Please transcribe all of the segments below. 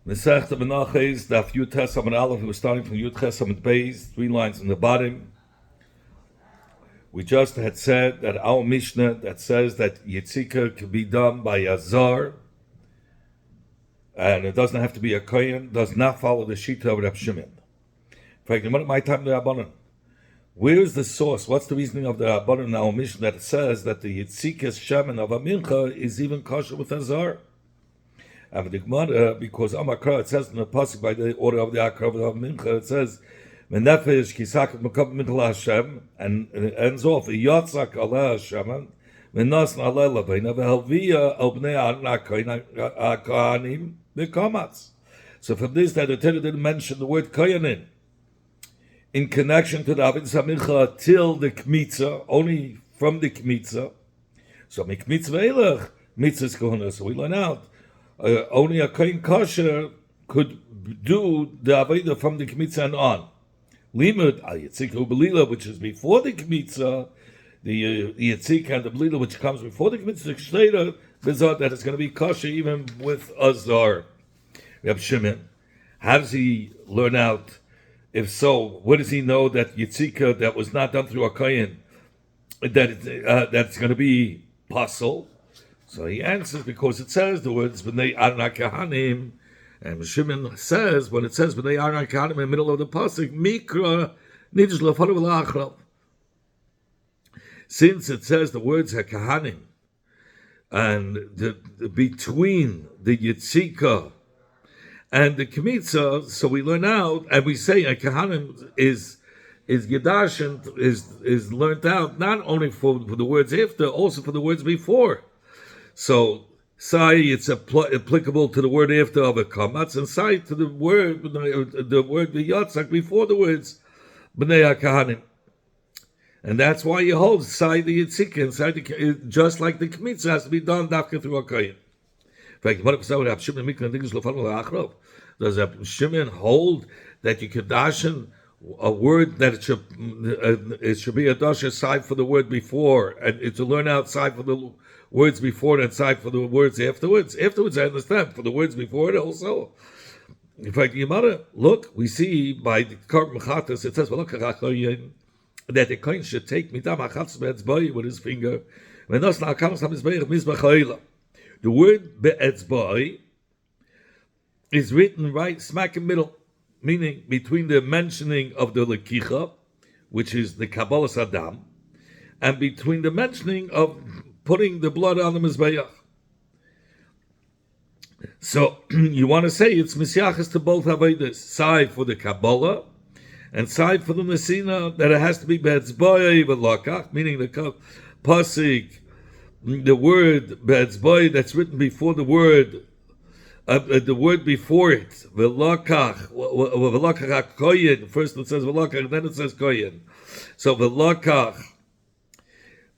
Masechta Menochos, Daf Yud Tes Amud Aleph. We're starting from Yud Tes Amud Beis, 3 lines from the bottom. We just had said that our Mishnah that says that Yitzika can be done by a Zar, and it doesn't have to be a Kohen, does not follow the Shita of Reb Shimon. In fact, my time the Rabbanan. Where is the source? What's the reasoning of the Rabbanan in our Mishnah that says that the Yitzika's Shemin of a Mincha is even kosher with a Zar? And the Gemara, because Amakra, it says in the pasuk by the order of the Akra of Mincha, it says, "Menefesh kisaket mekab mincha Hashem," and it ends off, "Yatzak ala Hashem, menas ala leveina vehelvia el bnei akanim bekamatz." So from this, that the Torah didn't mention the word koyanim in connection to the Avodas Mincha till the Kmitza, only from the Kmitza. So mikmitz ve'elach mitzvahs kohana. So we learn out. Only a kohen kosher could do the avodah from the kmitza and on. Limud al yitzik ubelila, which is before the kmitza, the yitzik and the belila, which comes before the kmitza, shteider bezot that it's going to be kosher even with a zar. Reb Shimon, how does he learn out? If so, what does he know that yitzika that was not done through a kohen that's going to be pasul? So he answers because it says the words "B'nei Aron Kahanim," and Shimon says when it says "B'nei Aron Kahanim" in the middle of the pasuk, "Mikra nidish lefanu v'la'achrav." Since it says the words "Hakahanim" and between the Yitzika and the Kmitza, so we learn out and we say "Hakahanim" is Yidashin is learned out not only for the words after, also for the words before. So, sai, it's applicable to the word after of a kamatz, and sai to the word v'yatzak before the words b'nei hakahanim. And that's why you hold sai the yitzika, and sai just like the kmitza has to be done dafka through a kohen. Does Shimon hold that you could dashen a word that it should be a dash aside for the word before, and it's to learn outside for the words before and side for the words afterwards. Afterwards, I understand. For the words before it also. In fact, Yamara, look, we see by the Karb Mechatas, it says, that the coin should take midam achatz be'etzbai with his finger. The word be'etzbai is written right smack in the middle, meaning between the mentioning of the lekicha, which is the Kabbalas Adam, and between the mentioning of putting the blood on the Mizbeach. So you want to say it's Misyachas to both Avodas, side for the Kabbalah and side for the Messina, that it has to be Be'etzboi v'lakach, meaning the pasuk, the word Be'etzboi that's written before the word before it, v'lakach koyin. First it says v'lakach, then it says koyin. So v'lakach,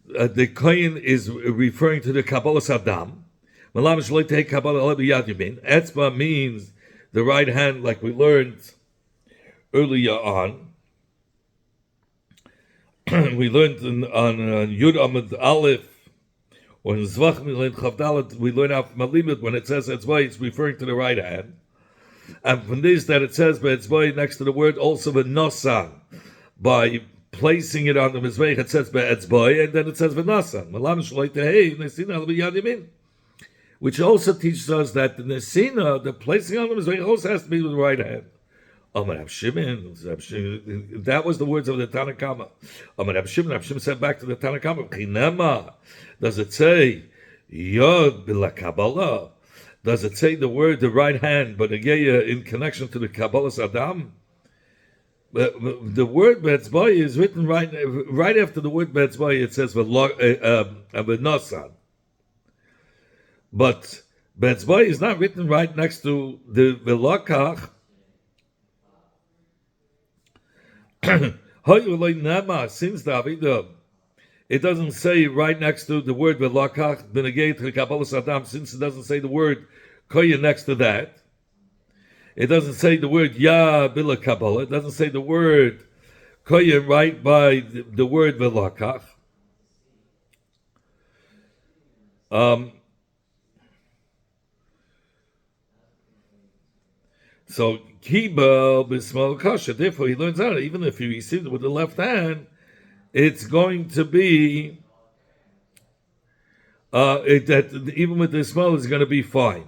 the koyin is referring to the Kabbalas Adam. Etzba means the right hand, like we learned earlier on. We learned on Yud Amud Aleph, or in Zvach Chavdalet, we learn out from Alimut when it says Etzba, it's referring to the right hand. And from this, that it says Etzba next to the word also v'nosan, by placing it on the Mizbeach, it says Be'etzboi, and then it says V'nasan. Which also teaches us that the Nesina, the placing on the Mizbeach, also has to be with the right hand. That was the words of the Tanakama. Reb Shimon said back to the Tanakama, does it say Yod Bila Kabbalah? Does it say the word, the right hand, but again in connection to the Kabbalas Adam? The word Be'etzbai is written right after the word Be'etzbai. It says V'nosan, but Be'etzbai is not written right next to the V'lakach. Since the Avidah, it doesn't say right next to the word V'lakach B'negei to the Kabbalas Adam. Since it doesn't say the word Koya next to that. It doesn't say the word Ya Bila Kabbalah. It doesn't say the word Koyin right by the word V'lakach. So kiba b'smal kasha. Therefore, he learns out even if he received it with the left hand, it's going to be that even with the small is going to be fine.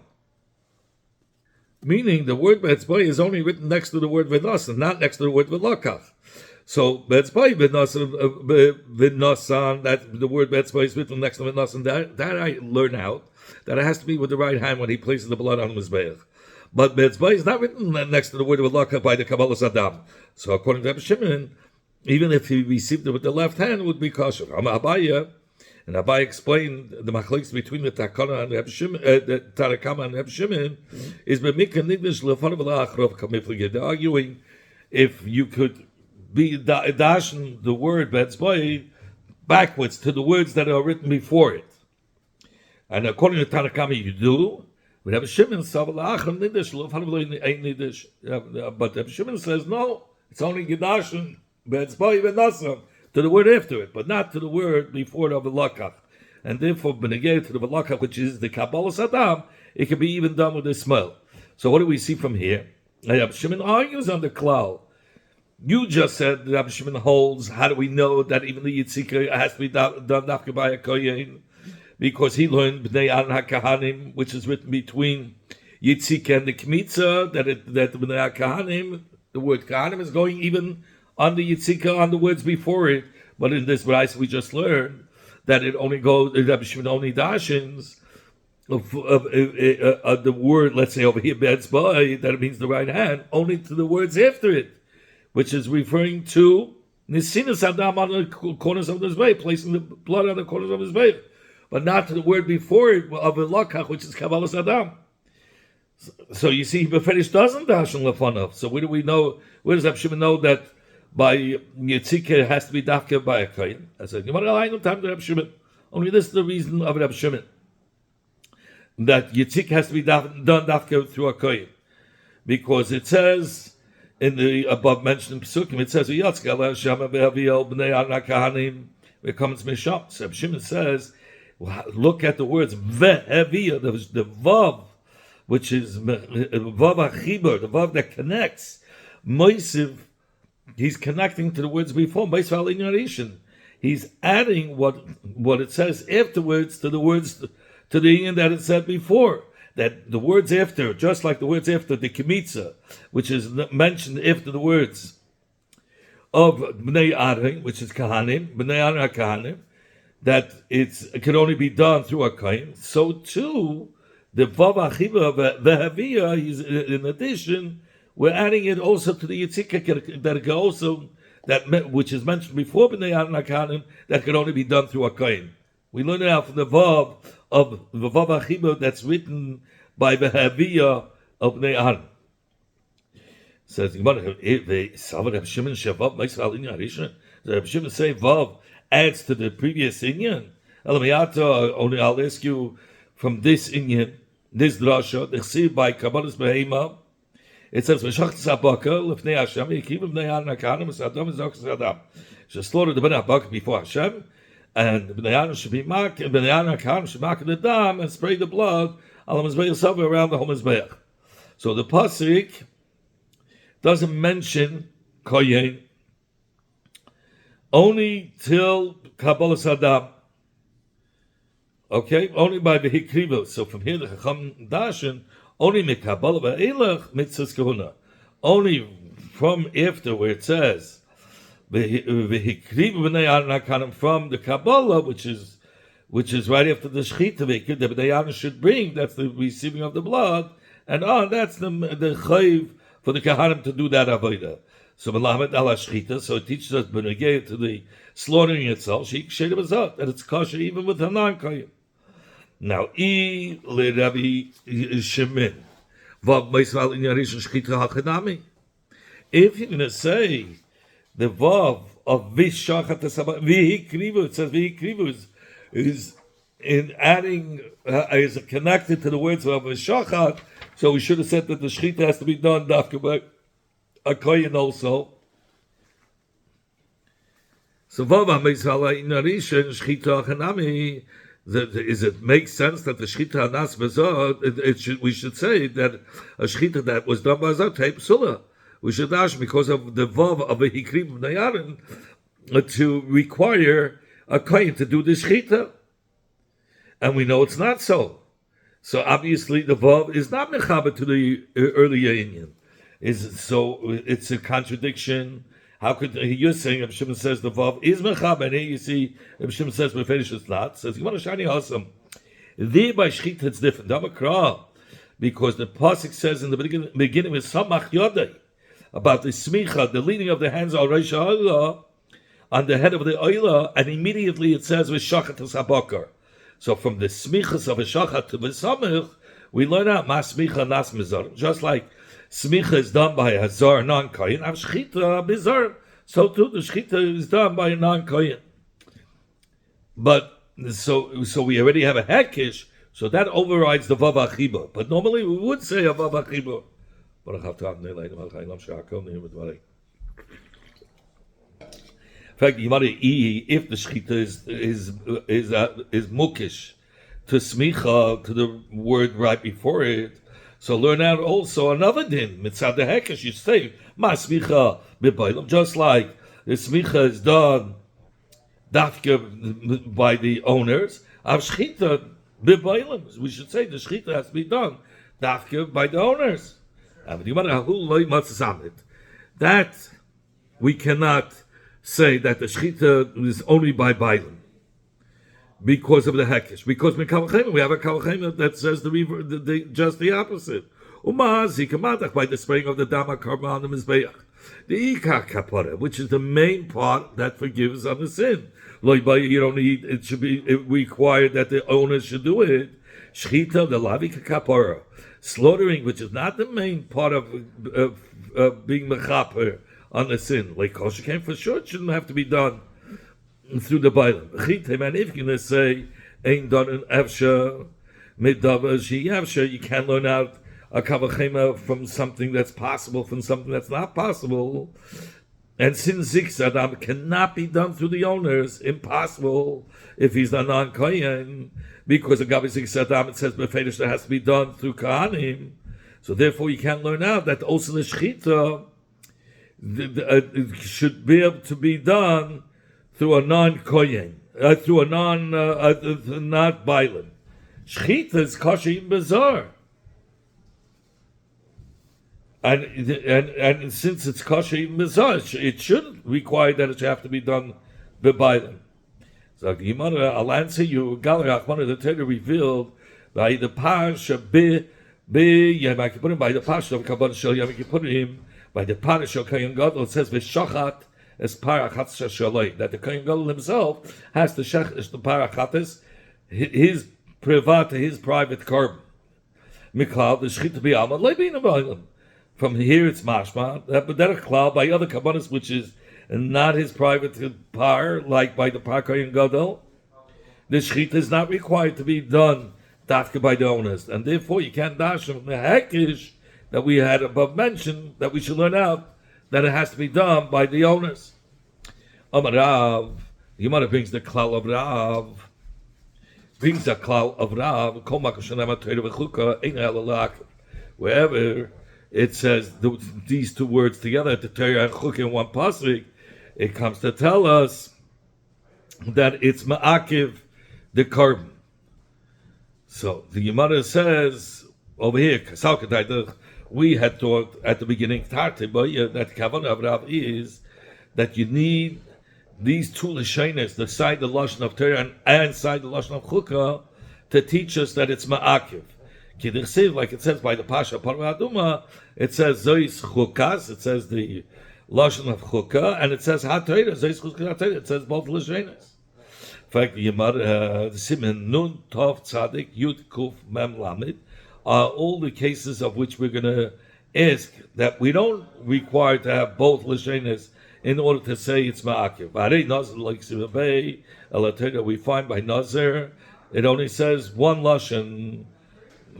Meaning the word betzbay is only written next to the word v'nasan, not next to the word v'lakach. So betzbay v'nasan, that the word betzbay is written next to v'nasan. That I learn out that it has to be with the right hand when he places the blood on the mizbeach. But betzbay is not written next to the word v'lakach by the Kabbalah Saddam. So according to Rabbi Shimon, even if he received it with the left hand, it would be kosher. Abaya. And Abai explained the machlokes between the Takana and Reb Shimon, the Tarakama and Reb Shimon, is b'mikra nigdash lefanav la'achrov kamifligid. They're arguing if you could be dashen the word betzbay backwards to the words that are written before it. And according to Tarakama, you do. But Reb Shimon says la'achrov nigdash lefanav ain't nigdash. But Reb Shimon says no, it's only gedashen betzbay v'nasam to the word after it, but not to the word before it of the lakach. And therefore, benegay to the lakach, which is the Kabbalah Saddam, it can be even done with a smell. So what do we see from here? Rabbi Shimon argues on the klal. You just said that Rabbi Shimon holds, how do we know that even the Yitzika has to be done dafka by a kohen? Because he learned Bnei Aaron HaKahanim, which is written between Yitzika and the Kmitza, that Bnei HaKahanim, the word Kahanim is going even on the Yitzika, on the words before it, but in this brayso we just learned that it only goes, Rabbi Shimon only dashins of the word, let's say over here, betzbay, that it means the right hand, only to the words after it, which is referring to Nisinas Adam on the corners of his way, placing the blood on the corners of his way, but not to the word before it of the lakach, which is Kabbalah Adam. So you see, Beferish doesn't dashin lefanav. So where do we know? Where does Rabbi Shimon know that by Yitzika it has to be dafka by a kohen? I said, I no time to Rabbi Shimon. Only this is the reason of Rabbi Shimon, that Yitzika has to be done dafka through a kohen, because it says in the above mentioned psukim, it says Yatzka Shama be'aviel b'nei anakahanim becomes misham. So Rabbi Shimon says, look at the words ve'avia, the vav, which is vav achibur, the vav that connects. Moisiv, he's connecting to the words before. He's adding what it says afterwards to the words to the union that it said before. That the words after, just like the words after the Kemitza, which is mentioned after the words of Bnei Aaron, which is Kahanim, Bnei Aaron Kahanim, that it can only be done through a Kain. So too, the Vav Achiva Vehavia, in addition, we're adding it also to the Yitzika that can also, which is mentioned before Bnei Aaron HaKahanim, that can only be done through a kohen. We learn it out from the Vav of the Vav Achiba that's written by the Haviyah of Bnei Aaron. Says Rabbi Shimon say Vav adds to the previous inyan. Only I'll ask you from this inyan, this drasha, the chsiv by Kabbalah's Behema. It says, "V'shachtas habaka lefnei Hashem, yikiv b'nei Aaron hakahanim v'sadam v'zokas Adam." Should slaughter the bnei habaka before Hashem, and bnei Aaron should be marked, and bnei Aaron hakahanim should mark the dam and spray the blood on the mizbeach yourself around the whole mizbeach. So the pasuk doesn't mention kohen only till Kabbalah Saddam. Okay, only by the hikriva. So from here the Chacham Dashin. Only mikabala ve'elach mitzvahs kahuna. Only from after where it says v'hikriv b'nei Aaron hakahanim, from the Kabbalah, which is right after the shechita that b'nei Aaron should bring. That's the receiving of the blood, and that's the chayiv for the kahanim to do that avodah. So melamed ala shechita. So it teaches us b'negei to the slaughtering itself. Sheik sheidah b'zat, that it's kosher even with a non-kohen. Now, Rabbi Shimon, if you're going to say the vav of vishachat v'hikrivu, it says v'hikrivu is in adding is connected to the words of vishachat, so we should have said that the shechita has to be done dafka by a kohen also. So vav ha'meisala in arisha shechita chanami. Is it makes sense that the shchita anas bezah? We should say that a shchita that was done by zah tape psula. We should ask because of the vav of a hikrim nayarin to require a kohen to do the shchita, and we know it's not so. So obviously the vav is not mechaber to the earlier union. It's a contradiction. How could you're saying Reb Shimon says the vav is mechaber, and here you see Reb Shimon says beferish it's not. Says you want to shani hasam. There by shchita it's different. Damakra, because the pasuk says in the beginning with samach yodai about the smicha, the leaning of the hands on Rosh Hashanah, on the head of the oila, and immediately it says with shachat habakar. So from the smichas of a shachat to the samich, we learn out mas smicha nas mizar. Just like smicha is done by a zar non-kohen, av shchita bizar. So too the shchita is done by a non-kohen. But so we already have a hekish, so that overrides the vav achiba. But normally we would say a vav achiba. In fact, if the shchita is mukish to smicha, to the word right before it, so learn out also another din mitzad the hekesh. You say ma smicha b'baylam, just like the smicha is done dafka by the owners. Av shchita b'baylam, we should say the shchita has to be done dafka by the owners. That we cannot say that the shchita is only by bailam because of the hekesh. Because we have a kavachema that says just the opposite. By the spraying of the dama karban on the mizbeach, the ikar kapara, which is the main part that forgives on the sin. You don't need it should be required that the owner should do it. Shchita the lavika kapara, slaughtering, which is not the main part of being mechaper on the sin. Like kosher came for sure, it shouldn't have to be done through the Bible. And if you're going to say ain't done an efsha midava sheyavsha, you can learn out a kavachema from something that's possible, from something that's not possible. And since Zik Adam cannot be done through the owners, impossible if he's a non-kohen, because of Gabi Zik Adam it says befedish that has to be done through Kahanim. So therefore you can learn out that also the shchita should be able to be done through a non-kohen, through a not bailan. Shchita is kosher even bizarre. And since it's kosher even bizarre, it should require that it should have to be done b'bailan. So the Gemara, I'll answer you. Galach, one of the Torah revealed by the parsha Yom Kippurim, by the parsha of Kabbalah Shel Yom Kippurim, by the parsha of Kohen Gadol, it says v'shachat es parachatas shaloi, that the Kohen Gadol himself has to shach the parachatas, his privat, his private korban. Mikal the shchita b'alma leibin b'alim. From here it's mashma, but that a klal by other kabbalas, which is not his private par, like by the par Kohen Gadol. The shchita is not required to be done dafka by the owners, and therefore you can't dash from the hekish that we had above mentioned that we should learn out that it has to be done by the owners. Amarav, the Gemara brings the klal of Rav, Kol makashanam Torah v'chuka ein halalak, wherever it says these two words together, the Torah and chuk in one pasuk, it comes to tell us that it's ma'akiv the korban. So the Gemara says over here, we had thought at the beginning that kavanah of Rav is that you need these two lashonos, the side the lashon of Torah and side the lashon of chukah, to teach us that it's ma'akiv. Like it says by the Pasha Parva Aduma, it says Zois Chukas, it says the lashon of chukah, and it says HaTorah, Zois Chukas HaTorah, it says both lashonos. In fact, the Simen Nun Tov Tzadik Yud Kuf Mem Lamed are all the cases of which we're going to ask that we don't require to have both lashonos in order to say it's ma'akiv. Arei Nazir like Sivabei Elatera, we find by Nazir it only says one lashon.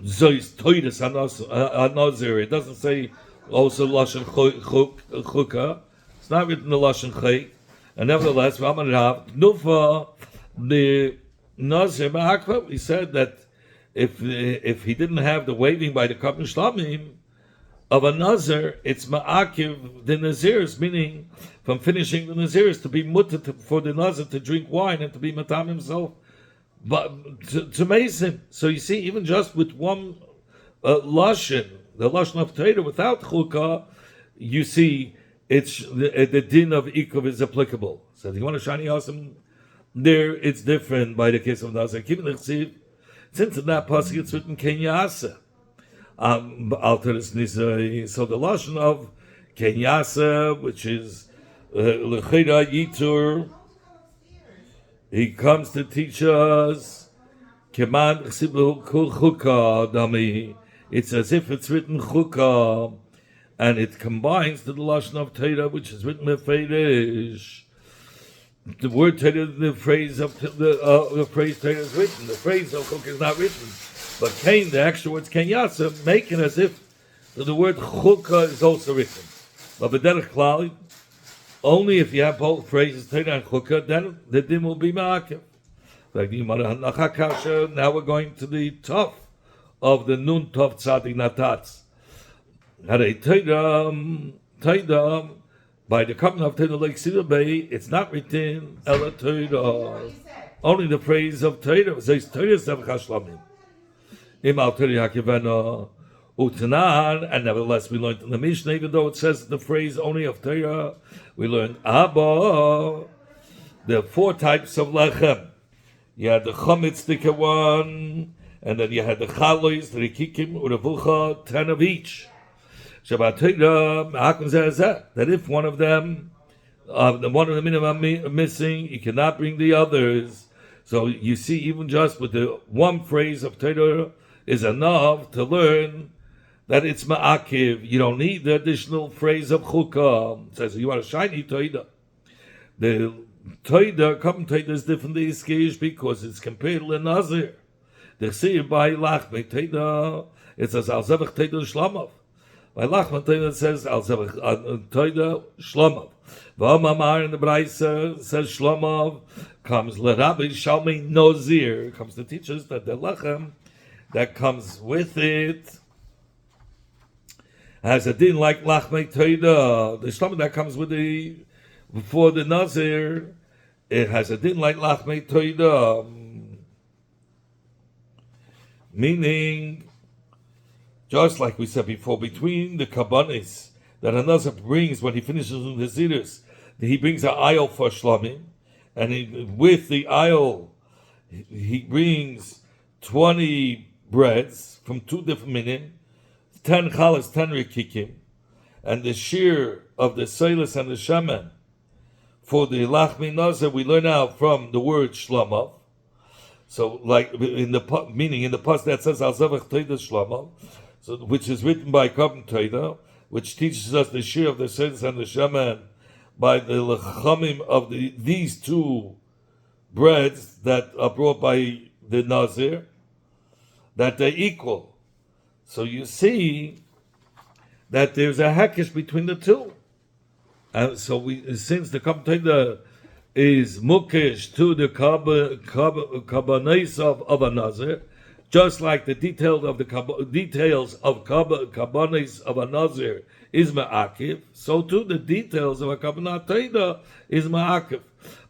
Zois Toides Nazir. It doesn't say also lashon chukah. It's not written the lashon chayk. And nevertheless, Rav Nufa the Nazir Ma'akva, we said that if he didn't have the waving by the Kabbalah Shlamim of a Nazir, it's Ma'akiv the Nazirs, meaning from finishing the Nazirs to be mutter for the Nazir to drink wine and to be matam himself, but to mason. So you see, even just with one lashon, the lashon of Torah without chukah, you see it's the din of ikuv is applicable. So if you want to shiny awesome, there it's different by the case of Nazir. Since in that pasuk it's written kenyasa. So the lashon of kenyasa, which is lechira yitur, he comes to teach us keman chukah dami. It's as if it's written chukah, and it combines to the lashon of Torah, which is written mefeiresh. The word Torah, the phrase of the phrase Torah is written. The phrase of chukah is not written. But Cain, the extra words kenyasa, make it as if the word chukah is also written. But b'derech klal, only if you have both phrases Torah and chukah, then the din will be ma'akev. Now we're going to the tov of the nun tov tzadik natatz. Torah, by the coming of Torah like Sirabay, it's not written Ela Torah. Only the phrase of Torah says Torah Sevach Shlamim. And nevertheless, we learned in the Mishnah, even though it says the phrase only of Torah, we learned Abba. There are 4 types of lechem. You had the chametz sticker one, and then you had the chalois, the rikikim, uravucha, 10 of each. Shabbat Torah, that if one of them, one of the minimum missing, you cannot bring the others. So you see, even just with the one phrase of Torah is enough to learn that it's ma'akiv. You don't need the additional phrase of chukah. It says you want a shiny Torah. The Torah, common Torah is different than Iskish because it's compared to Nazir. The Chsir by Lachme Torah, it says Al Zevach Torah Shlamov. By Lachme Torah it says Al Zevach Torah Shlamov. V'amamar in the Braisa says Shlamov comes L'Rabbi Shalmei Nozir, comes to teach us that the lechem that comes with it has a din like Lachme Torah. The Shlamov that comes with the before the Nazir, it has a din like Lachme Torah. Meaning, just like we said before, between the kabbanis that a Nazir brings when he finishes with the Zidus, he brings an aisle for Shlamim, and with the aisle, he brings 20 breads from 2 different minim, 10 chalas, 10 rikikim, and the shear of the Seilis and the Shaman. For the Lachmi Nazir, we learn out from the word Shlamav. So, like in the meaning in the past that says Al Zavach Torah Shlamav, so which is written by Kabbalah Torah, which teaches us the shear of the Seilis and the Shaman by the lechamim of these 2 breads that are brought by the Nazir, that they're equal. So you see that there's a hackish between the 2. And so since the Kabbalah is mukesh to the kabbanis of a Nazir, just like the details of kabbanis of a Nazir is ma'akiv, so too the details of a kabbalah Torah is ma'akiv.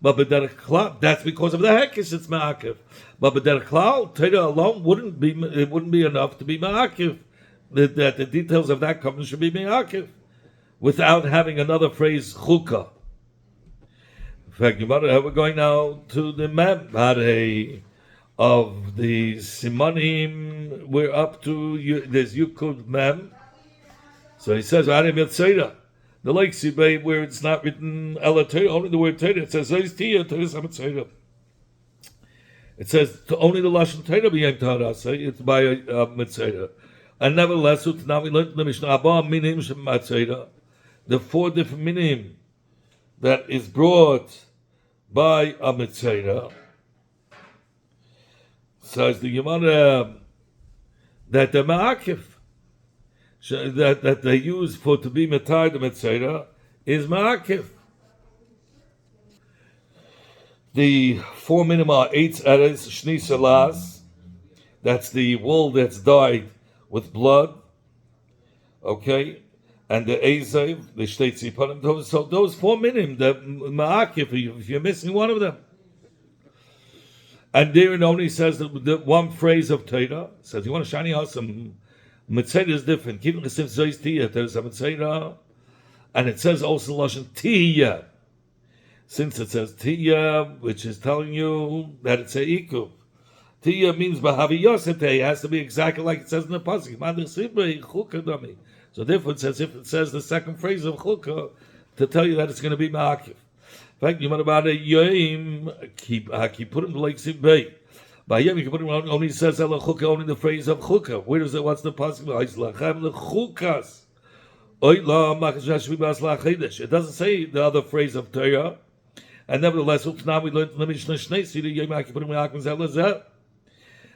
But b'derech klal, that's because of the hekesh it's ma'akiv. But b'derech klal, Torah alone wouldn't be enough to be ma'akiv. That the details of that kabbalah should be ma'akiv, without having another phrase chukah. In fact, we're going now to the mem of the simanim. We're up to there's Yukud mem. So he says the like sibay where it's not written Ela Torah, only the word Torah. It says it says only the lashon Torah b'yem Torah. It's by a mitzvah. And nevertheless, now we learned in the Mishnah about minim shematzera, the 4 different minim that is brought by a mitzvah. Says the Gemara that the ma'akif that they use for to be metar the mitzvah is ma'akif. The 4 minim are 8 eres, shni salas. That's the wool that's dyed with blood. Okay? And the ezev, the shtei tziponim. So those 4 minim, the ma'akif, if you're missing one of them. And there it only says the one phrase of Torah. Says, you want to shiny house, some Mitzvah is different. Keep the same zois tiyah. There's a Mitzvah. And it says also Lashon tiyah. Since it says tiyah, which is telling you that it's a ikuv. Tiyah means Bahavi Yosef. It has to be exactly like it says in the Pasuk. So therefore it says, if it says the second phrase of Chukah, to tell you that it's going to be Ma'akiv. In fact, you might about a Yom, keep put him like Sibbay. By Yom, you can put him only says Ela Chukah, only the phrase of Chukah. Where is it? What's the Pasuk? It doesn't say the other phrase of Torah. And nevertheless, now we learned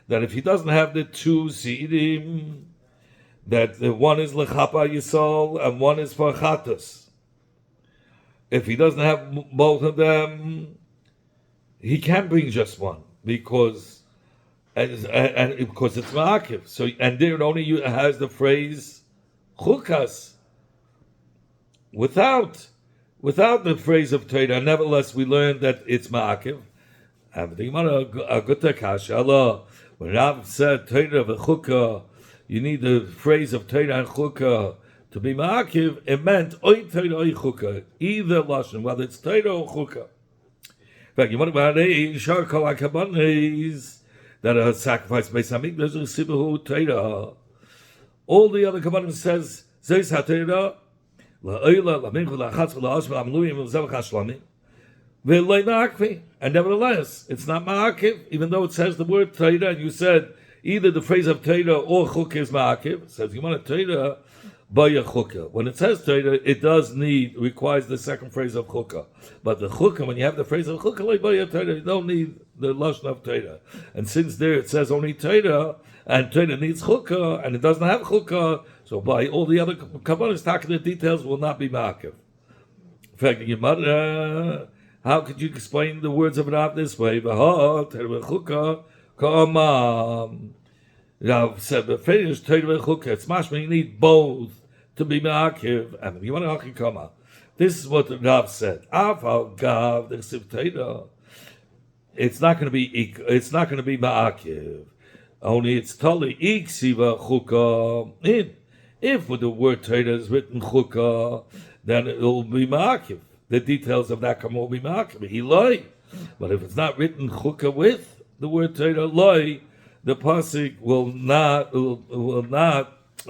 that if he doesn't have the 2 Seidim, that one is Lechapa Yisol and one is for Chatas. If he doesn't have both of them, he can bring just one because because it's Ma'akiv. So and there it only has the phrase Chukas without the phrase of Torah. Nevertheless, we learned that it's Ma'akiv. And the Gemara a good kasha. Allah, when Rav said Torah v'Chukah, you need the phrase of Torah and Chukah to be Ma'akiv. It meant Oy Torah Oy Chukah, either lashon, whether it's Torah or Chukah. In fact, you want about Yishar Kol HaKabanis that are sacrificed by Samikdash Sibahu Torah. All the other Kabbanim says Zeis HaTorah LaOyla LaMinchu LaChatz LaOshma LaMluyim LaZevach HaShlamim V'Loi Ma'akvi. And nevertheless, it's not Ma'akiv, even though it says the word Torah, and you said either the phrase of Torah or Chukah is Ma'akiv. It says you want a Torah by a Chukah. When it says Torah, it requires the second phrase of Chukah. But the Chukah, when you have the phrase of Chukah, like by a Torah, you don't need the lashon of Torah. And since there it says only Torah, and Torah needs Chukah, and it doesn't have Chukah, so by all the other Kabbalahs, talking the details will not be Ma'akiv. In fact, your mother, how could you explain the words of Rav this way? Chukah, Rav said, but finish Torah Chukah. It's mashma, you need both to be Ma'akiv. And you want to Kama. This is what Rav said. Aval Gav, the Torah. It's not going to be Ma'akiv. Only it's totally Iksiva Chukah in. If with the word Torah is written Chukah, then it will be Ma'akiv. The details of that will be Ma'akiv. He lie. But if it's not written Chukah with the word Torah, lie, the pasuk will not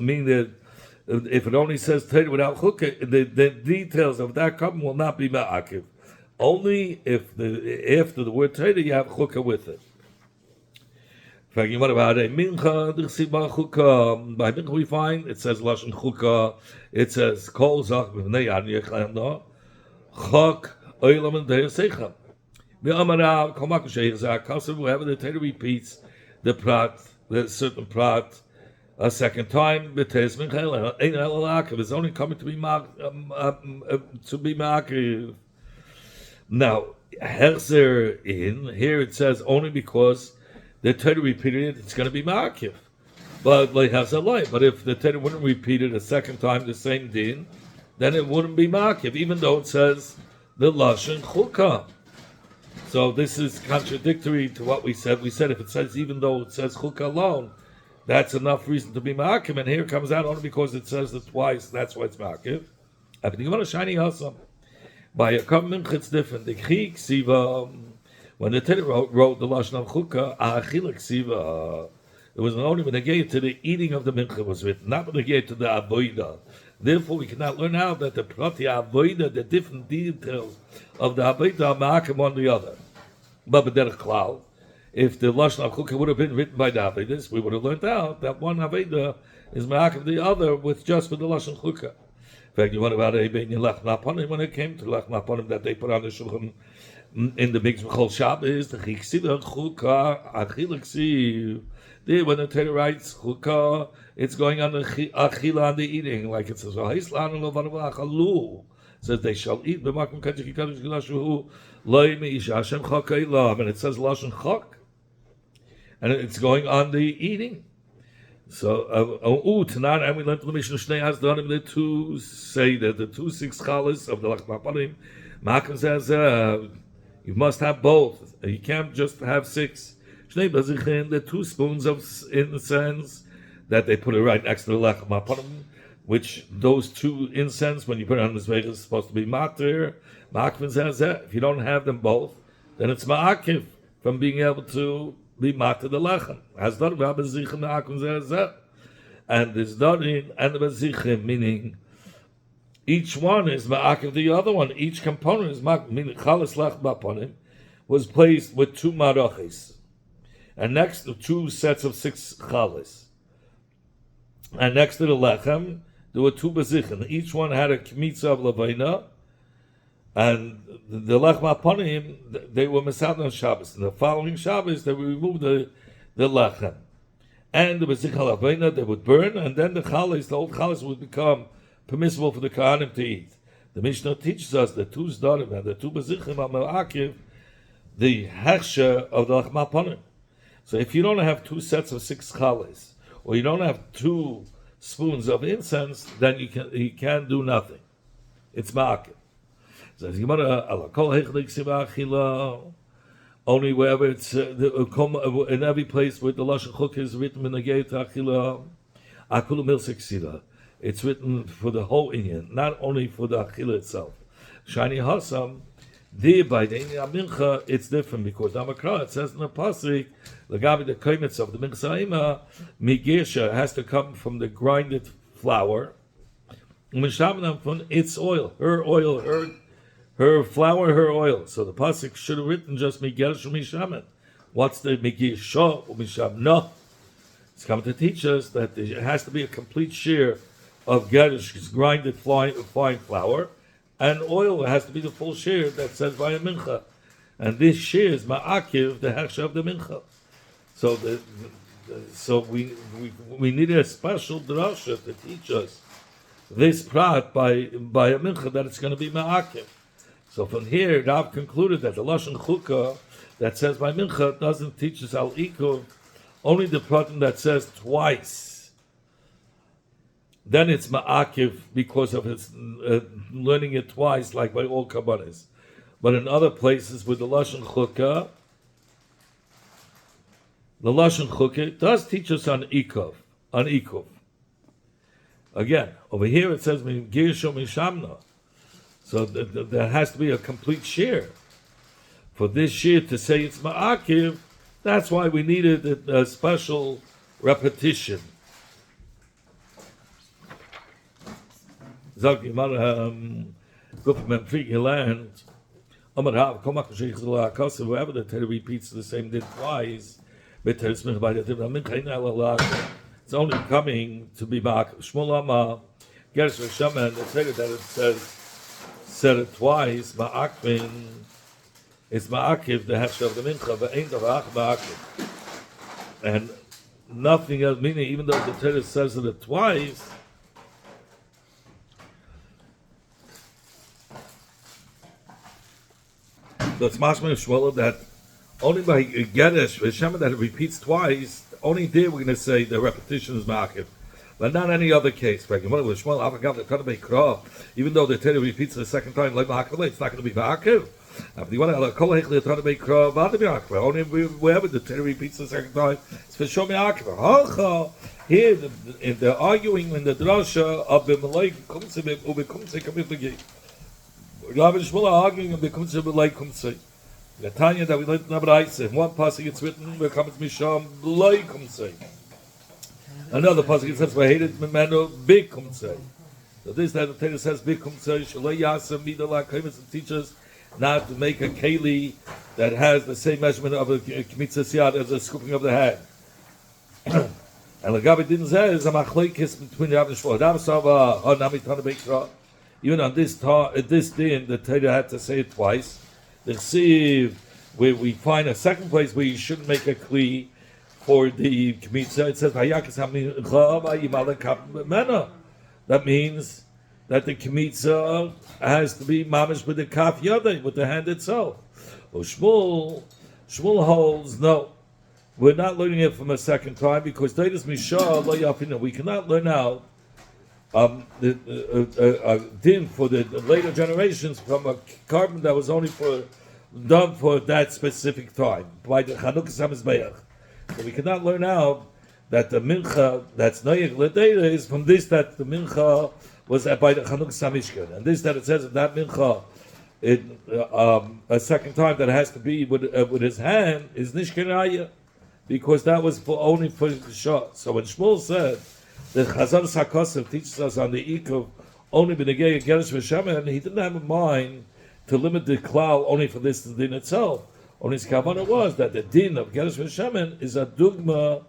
mean that if it only says Torah without Chukah, the details of that covenant will not be Ma'akiv. Only if after the word Torah you have Chukah with it. What about a mincha? By mincha we find it says lashon Chukah. It says kol zach b'nei yechlamno chok oilam and de'asechem. V'amarav kol makom she'yizah kasav. Whoever the Torah repeats the certain prat a second time, b'teis mincha ein elalakiv is only coming to be ma'akiv. Now, herzer in here it says only because the Torah repeated it, it's going to be ma'akiv. But like has a lie. But if the Torah wouldn't repeat it a second time, the same din, then it wouldn't be ma'akiv, even though it says the lashon chukah. So this is contradictory to what we said. We said if it says even though it says chukah alone, that's enough reason to be ma'akiv. And here it comes out only because it says it twice. That's why it's ma'akiv. I think you want a shiny awesome. By a common it's different. The Chik Siva, when the Torah wrote the lashon of chukah, achilak Siva, it was only when they gave to the eating of the mincha was written, not when they gave to the avodah. Therefore, we cannot learn out that the prati avodah, the different details of the avodah, are ma'akim on the other. But b'derech klal, if the lashon of chukah would have been written by the avodas, we would have learned out that one avodah is ma'akim the other with the lashon chukah. In fact, you want about when it came to lech naponim that they put on the shulchan in the big Mechol Shabbos, the chiksiv chukah achilak siv. There, when the Torah writes chukah, it's going on the achila on the eating, like it says. says they shall eat b'makom kachik kadosh gilashu loy meisha Hashem chakay lam, and it says lashon chak, and it's going on the eating. So tonight, and we learned the Mishnah Shnei has done the two say that the 2 6 chalas of the lachma panim. Makom says you must have both. You can't just have 6. Shnei bazichin, the 2 spoons of incense that they put it right next to the lachma panim, which those 2 incense when you put it on the zveich is supposed to be matir. Makom says if you don't have them both, then it's ma'akiv from being able to be matir the lechem. Has done bazichin Makom says and there's darin and the bazichin, meaning each one is ma'akiv the other one. Each component is ma'akiv, meaning chalas lech b'aponim was placed with 2 marachis, and next to 2 sets of 6 chalas, and next to the lechem there were 2 bezichin. Each one had a kmitza of levina, and the lechem b'aponim they were mesad on Shabbos. And the following Shabbos they would remove the lechem, and the bezichin levina they would burn, and then the old chalas would become permissible for the Kohanim to eat. The Mishnah teaches us the 2 zdarim and the 2 bezichim are me'akiv, the hechsher of the lachma panim. So if you don't have 2 sets of 6 chales, or you don't have 2 spoons of incense, then you can't do nothing. It's ma'akiv. So the Gemara ala kol hechlik sivachila, only wherever it's in every place where the lashon chuk is written in the gate achila, akulu milsik sira. It's written for the whole Inyan, not only for the Achila itself. Shani Hasam, there by the Inyan Mincha, it's different because Damakra, it says in the Pasuk, the Gabi the Kaimitz of the Mincha Ima, Migesha has to come from the grinded flour, Mishamanam from its oil, her flour, her oil. So the Pasuk should have written just Migesha Mishaman. What's the Migesha or Misham? No. It's coming to teach us that there has to be a complete share of Gerish, grinded fine flour, and oil has to be the full share that says by a mincha. And this share is ma'akiv, the hechsher of the mincha. So we needed a special drasha to teach us this prat by a mincha that it's going to be ma'akiv. So from here, Rav concluded that the lashon chukah that says by mincha doesn't teach us al ikuv, only the pratim that says twice. Then it's ma'akiv because of its learning it twice, like by all kabbanis. But in other places with the lashon chukah, does teach us on ikuv. Again, over here it says girsho mishamna, so there has to be a complete share. For this share to say it's ma'akiv, that's why we needed a special repetition. Zog Yimar Gufman Fig land. Wherever the Torah repeats the same did twice, it's only coming to be back. Shmuel Amma Gersh Shaman, the Torah that it said it twice, Ma'akvin, it's Ma'akiv, the Hechsher of the Mincha, but ain't of Ma'akiv. And nothing else, meaning even though the Torah says it twice, so it's mashma shmuel that only by Gedesh, Shema that it repeats twice, only there we're going to say the repetition is ma'akiv. But not any other case. Even though the Torah repeats the second time, it's not going to be ma'akiv. Only wherever the Torah repeats the second time, it's for sure ma'akiv. Here, they're arguing in the drasha of the Malaik Kumse Ubekumse Kamiflagi. Rav and Shmuel are arguing and becomes a like kumsei. The Tanya that we learned in Abraisa, in one pasuk it's written becomes misham like kumsei. Another pasuk it says hated memeno big kumsei. So this that the Torah says big kumsei shalei yasam midala kaimis and teaches not to make a keli that has the same measurement of a kmitza siyad as a scooping of the hand. And the Gabi didn't say is a machlekes between Rav and Shmuel. Rav Sava Hanami Tana Beikra. Even on this din, the Torah had to say it twice. The Siv, where we find a second place where you shouldn't make a kli for the kmitza, it says that means that the Kmitza has to be mamish with the kaf yadai, with the hand itself. Well, Shmuel holds, no, we're not learning it from a second time because Deidas Mishah lo yafina. We cannot learn out the din for the later generations from a carbon that was only done for that specific time by the Chanukah Samizbeach. So we cannot learn out that the mincha that's noyeg l'deira is from this that the mincha was by the Chanukah Samishkan, and this that it says that mincha a second time that has to be with his hand is nishkenaya, because that was only for the shot. So when Shmuel said that Chazal Sakosov teaches us on the ikov only b'negei Gerish v'Shemen, he didn't have in mind to limit the klal only for this din itself. Only his kavanah was that the din of Gerish v'Shemen is a dogma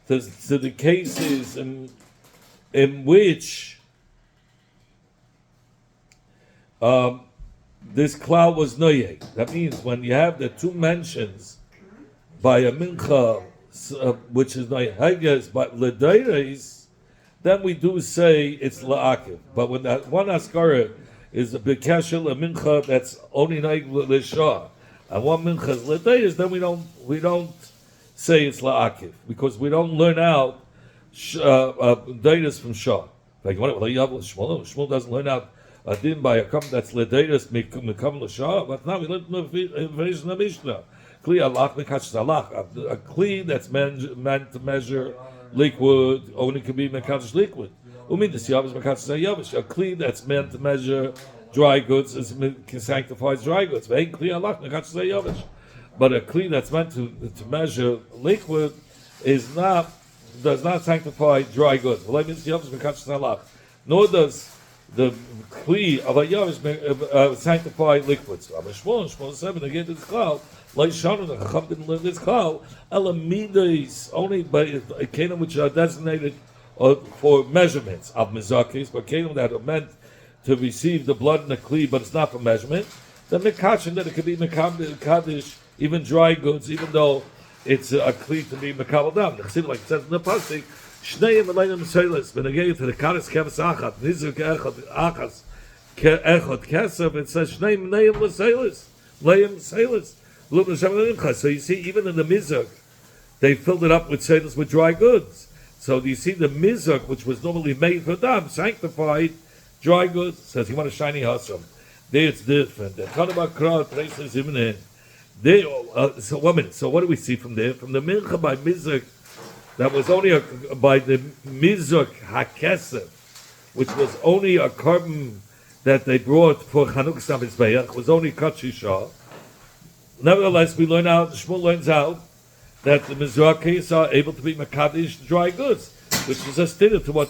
to the cases in which this klal was noyeg. That means when you have the two mentions by a mincha, which is noyeg, but l'deiros, then we do say it's la'akiv. But when that one askara is a bekeshel, a mincha that's only noyeg l'shah, and one mincha is l'deiros, then we don't say it's la'akiv, because we don't learn out deiros from shah. Like Shmuel doesn't learn out a din by a company that's l'deiros mekam l'shah, but now we learn in the Mishnah. Kli alach mekachas alach, a kli that's meant to measure liquid only can be mekachas liquid. Umin the yavish mekachas yavish. A kli that's meant to measure dry goods sanctifies dry goods. Vein kli alach mekachas yavish. But a kli that's meant to measure liquid does not sanctify dry goods. Nor does the kli of a yavish sanctify liquids. Shmuel 7 again this klal. Like Shana, the Chacham didn't learn this klal. Elamidas only by kelim which are designated for measurements of mizakis, but kelim that are meant to receive the blood in the kli, but it's not for measurement. Then mekachin that it could be mekadosh, even dry goods, even though it's a kli to be mekabel down. Like it says in the pasuk, Shneim aleinim seilas. When they get to the kares kevas achat, nizuk echad achas echad kesef, it says Shneim neim l'seilas, leim seilas. So you see, even in the mizuk, they filled it up with seilas with dry goods. So you see, the mizuk, which was normally made for them, sanctified dry goods. Says you want a shiny hasam. There it's different. The Tanabakra places him in. So 1 minute. So what do we see from there? From the mincha by mizuk, that was only by the mizuk hakesef, which was only a carbon that they brought for Chanukah Samizbeach, was only kachisha. Nevertheless, we learn out, Shmuel learns out, that the Mizrakis are able to be Makadish dry goods, which is a stira to what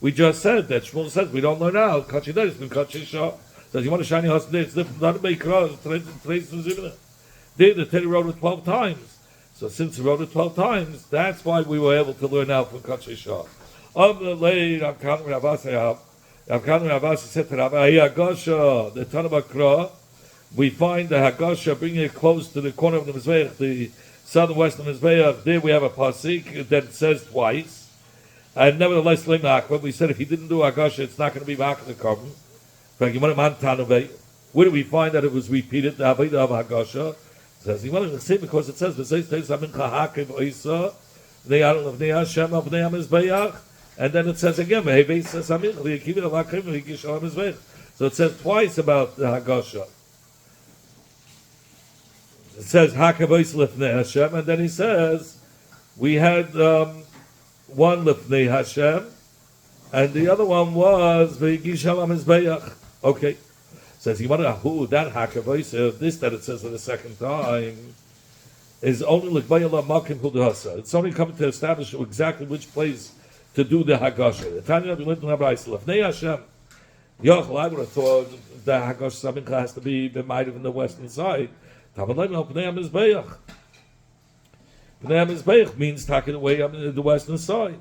we just said, that Shmuel says we don't learn out, Kachidah is Kachisha. Says, you want a shiny house today, it's different, not a Beikra, there the Teddy wrote it 12 times. So since he wrote it 12 times, that's why we were able to learn out from Kachisha. Of the late, Avkan Ravasi said to Rabbi Agasha, the Tanabakra, we find the Hagasha bringing it close to the corner of the Mizbeach, the southern western Mizbeach. There we have a pasuk that says twice. And nevertheless, we said if he didn't do Hagasha, it's not going to be back in the carbon. Where do we find that it was repeated? The Havida of Hagasha says he wanted to say because it says and then it says again, so it says twice about the Hagasha. It says Hakavos Lifnei Hashem, and then he says we had one Lifnei Hashem, and the other one was V'yigish Halam Mizbeach. Okay, says he wanted who that Hakavos, this that it says for the second time is only L'Kbayala Makim Hudhasa. It's only coming to establish exactly which place to do the Hagasha. The Tanya Lifnei Lifnei Hashem. Yochel, I would have thought the Hagasha Samincha has to be the might of in the western side. Pnei HaMizbeach means taking away on the western side.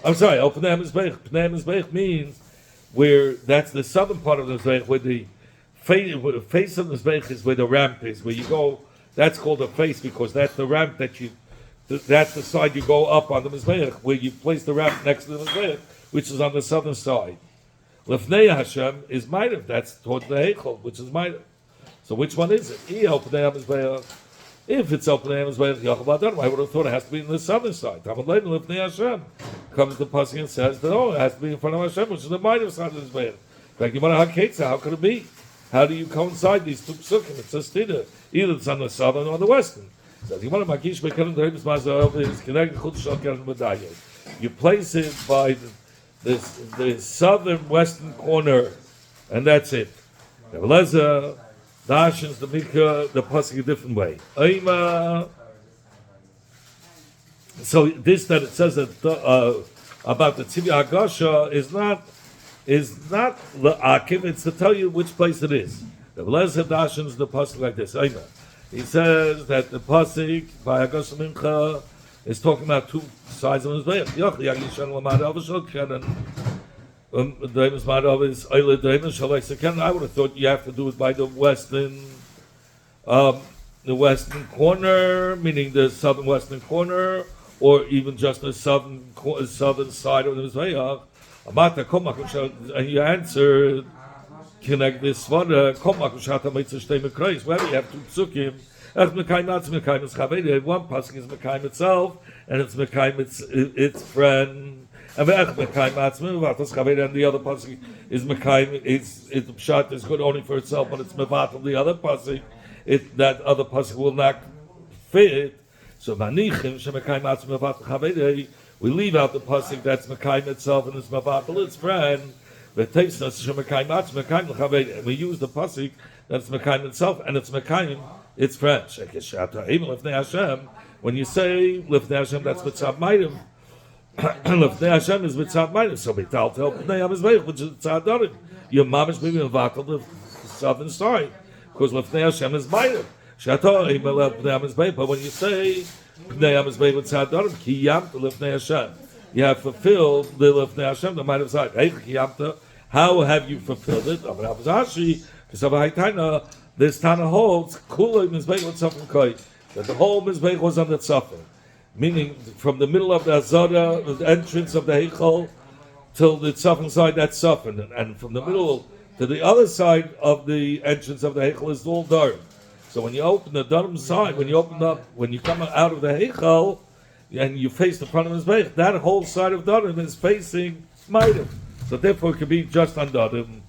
I'm sorry, Pnei HaMizbeach means where that's the southern part of the Mizbeach, where the face of the Mizbeach is where the ramp is, where you go, that's called a face because that's the ramp that's the side you go up on the Mizbeach, where you place the ramp next to the Mizbeach, which is on the southern side. Lefnei Hashem is Ma'ariv. That's toward the Heichel, which is Ma'ariv. So which one is it? If it's Opnei Mizbeach Yachal Adam, I would have thought it has to be in the southern side. Talmud Leibniz Lefnei Hashem comes the pasuk and says that it has to be in front of Hashem, which is the Ma'ariv side of the Mizbeach. Like you want to how could it be? How do you coincide these two psukim? It's just either it's on the southern or the western. So you want to makish bekerim the Rebbe's Mazal is connected to Chutz Shalkerim B'Dayeh. You place it by the southern western corner, and that's it. Rebbe Dashins the Mikra the pasuk a different way. So this that it says that about the Tzivya Hagasha is not la'akiv, it's to tell you which place it is. The Lezer Dashins the pasuk like this. He says that the pasuk by Hagasha Mincha is talking about two sides of his way. The Davis Madav is Eile Davis Shalai. I would have thought you have to do it by the western corner, meaning the southern western corner, or even just the southern side of the Mizbeach. And you answered, connect this one. Where do you have two psukim? One pasuk is Mekayim itself, and it's Mekayim its friend. And the other pasuk is Mekayim. It's pshat is good only for itself, but it's mevatel the other pasuk. That other pasuk will not fit. So manichim shemekayim atzmi mevatel chavedei. We leave out the pasuk that's Mekayim itself and it's mevatel its friend. But takes us shemekayim atzmi Mekayim chavedei. We use the pasuk that's Mekayim itself and it's Mekayim its friend. Even lifnei Hashem, when you say lifnei Hashem, that's mitzvah ma'ariv. Lifnei Hashem is mitzvah ma'ariv. So mital tel pnei hamizbeich, which is mitzvah darim. Your mom is maybe mevatel the southern side because lifnei Hashem is ma'ariv. But when you say pnei hamizbeich mitzvah darim, ki yamta lifnei Hashem, you have fulfilled the lifnei Hashem, the ma'ariv side. Hey, ki yamta, how have you fulfilled it? Because this Tana holds that the whole mizbeich was on the tzafel, meaning from the middle of the azara, the entrance of the heichal, till the tzafel side, that's tzafel, and from the middle to the other side of the entrance of the heichal is all darim. So when you open the darim side, when you come out of the heichal and you face the front of mizbeich, that whole side of darim is facing ma'ariv. So therefore, it could be just on darim.